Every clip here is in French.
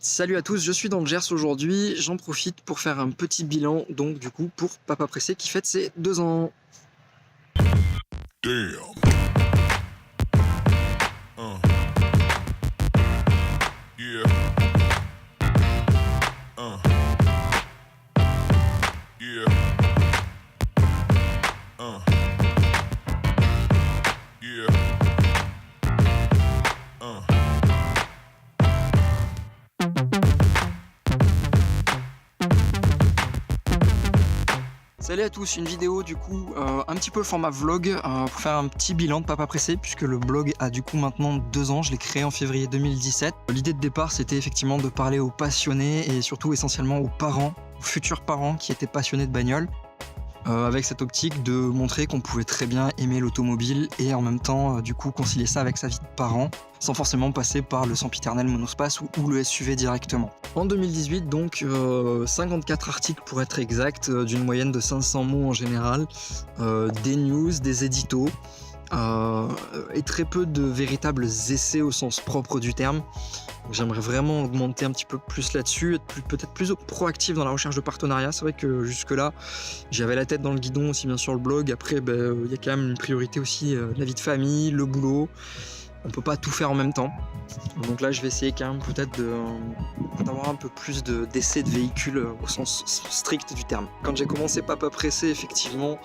Salut à tous, je suis dans le Gers aujourd'hui, j'en profite pour faire un petit bilan, donc du coup pour Papa Pressé qui fête ses 2 ans. Damn. Yeah. Yeah. Yeah. Salut à tous, une vidéo du coup un petit peu le format vlog pour faire un petit bilan de Papa Pressé puisque le blog a du coup maintenant 2 ans, je l'ai créé en février 2017. L'idée de départ c'était effectivement de parler aux passionnés et surtout essentiellement aux parents, aux futurs parents qui étaient passionnés de bagnole. Avec cette optique de montrer qu'on pouvait très bien aimer l'automobile et en même temps du coup concilier ça avec sa vie de parent sans forcément passer par le sempiternel monospace ou le SUV directement. En 2018 donc 54 articles pour être exact, d'une moyenne de 500 mots en général, des news, des éditos et très peu de véritables essais au sens propre du terme. J'aimerais vraiment augmenter un petit peu plus là-dessus, être peut-être plus proactif dans la recherche de partenariats. C'est vrai que jusque-là, j'avais la tête dans le guidon, aussi bien sur le blog. Après, il y a quand même une priorité aussi, la vie de famille, le boulot. On peut pas tout faire en même temps. Donc là, je vais essayer quand même peut-être d'avoir un peu plus d'essais de véhicules au sens strict du terme. Quand j'ai commencé Papa Pressé, effectivement,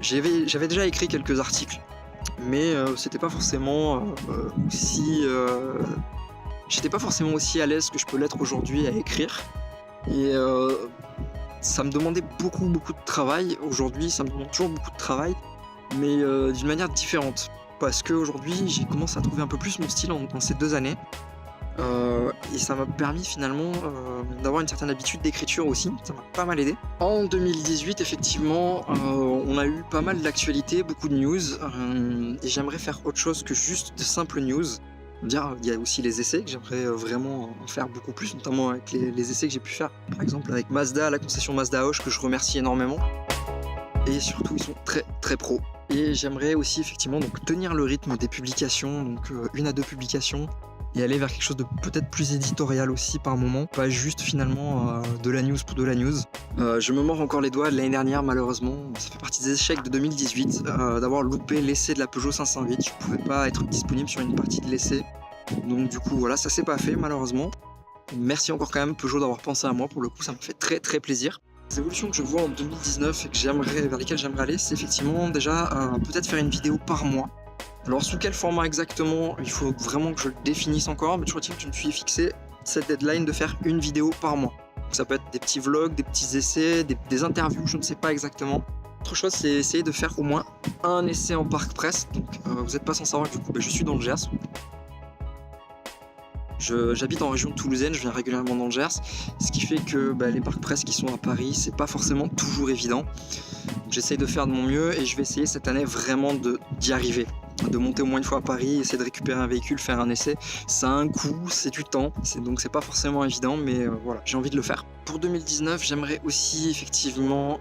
j'avais déjà écrit quelques articles. Mais c'était pas forcément j'étais pas forcément aussi à l'aise que je peux l'être aujourd'hui à écrire. Et ça me demandait beaucoup de travail. Aujourd'hui, ça me demande toujours beaucoup de travail, mais d'une manière différente. Parce qu'aujourd'hui, j'ai commencé à trouver un peu plus mon style dans ces 2 années. Et ça m'a permis finalement d'avoir une certaine habitude d'écriture aussi, ça m'a pas mal aidé. En 2018 effectivement on a eu pas mal d'actualités, beaucoup de news, et j'aimerais faire autre chose que juste de simples news. Il y a aussi les essais que j'aimerais vraiment en faire beaucoup plus, notamment avec les essais que j'ai pu faire par exemple avec Mazda, la concession Mazda Hoche, que je remercie énormément. Et surtout ils sont très pros. Et j'aimerais aussi effectivement donc tenir le rythme des publications, donc 1 à 2 publications, et aller vers quelque chose de peut-être plus éditorial aussi par moment, pas juste finalement de la news pour de la news. Je me mords encore les doigts de l'année dernière malheureusement, ça fait partie des échecs de 2018, d'avoir loupé l'essai de la Peugeot 508, je pouvais pas être disponible sur une partie de l'essai, donc du coup voilà, ça s'est pas fait malheureusement. Merci encore quand même Peugeot d'avoir pensé à moi, pour le coup ça me fait très plaisir. Les évolutions que je vois en 2019 et vers lesquelles j'aimerais aller, c'est effectivement déjà peut-être faire une vidéo par mois. Alors sous quel format exactement, il faut vraiment que je le définisse encore, mais je retiens que je me suis fixé cette deadline de faire une vidéo par mois. Donc ça peut être des petits vlogs, des petits essais, des interviews, je ne sais pas exactement. Autre chose, c'est essayer de faire au moins un essai en parc presse. Donc vous n'êtes pas sans savoir que du coup je suis dans le Gers. J'habite en région toulousaine, je viens régulièrement dans le Gers, ce qui fait que les parcs presse qui sont à Paris, c'est pas forcément toujours évident. J'essaye de faire de mon mieux et je vais essayer cette année vraiment d'y arriver. De monter au moins une fois à Paris, essayer de récupérer un véhicule, faire un essai. Ça a un coût, c'est du temps, donc c'est pas forcément évident, mais voilà, j'ai envie de le faire. Pour 2019, j'aimerais aussi effectivement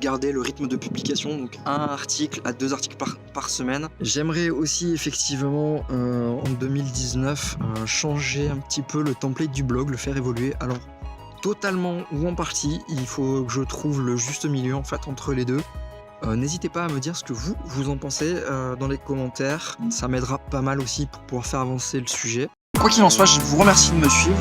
garder le rythme de publication, donc 1 article à 2 articles par semaine. J'aimerais aussi effectivement en 2019 changer un petit peu le template du blog, le faire évoluer. Alors totalement ou en partie, il faut que je trouve le juste milieu en fait entre les deux. N'hésitez pas à me dire ce que vous en pensez dans les commentaires, ça m'aidera pas mal aussi pour pouvoir faire avancer le sujet. Quoi qu'il en soit, je vous remercie de me suivre.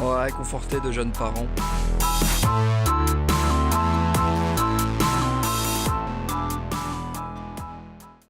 Ouais, conforté de jeunes parents.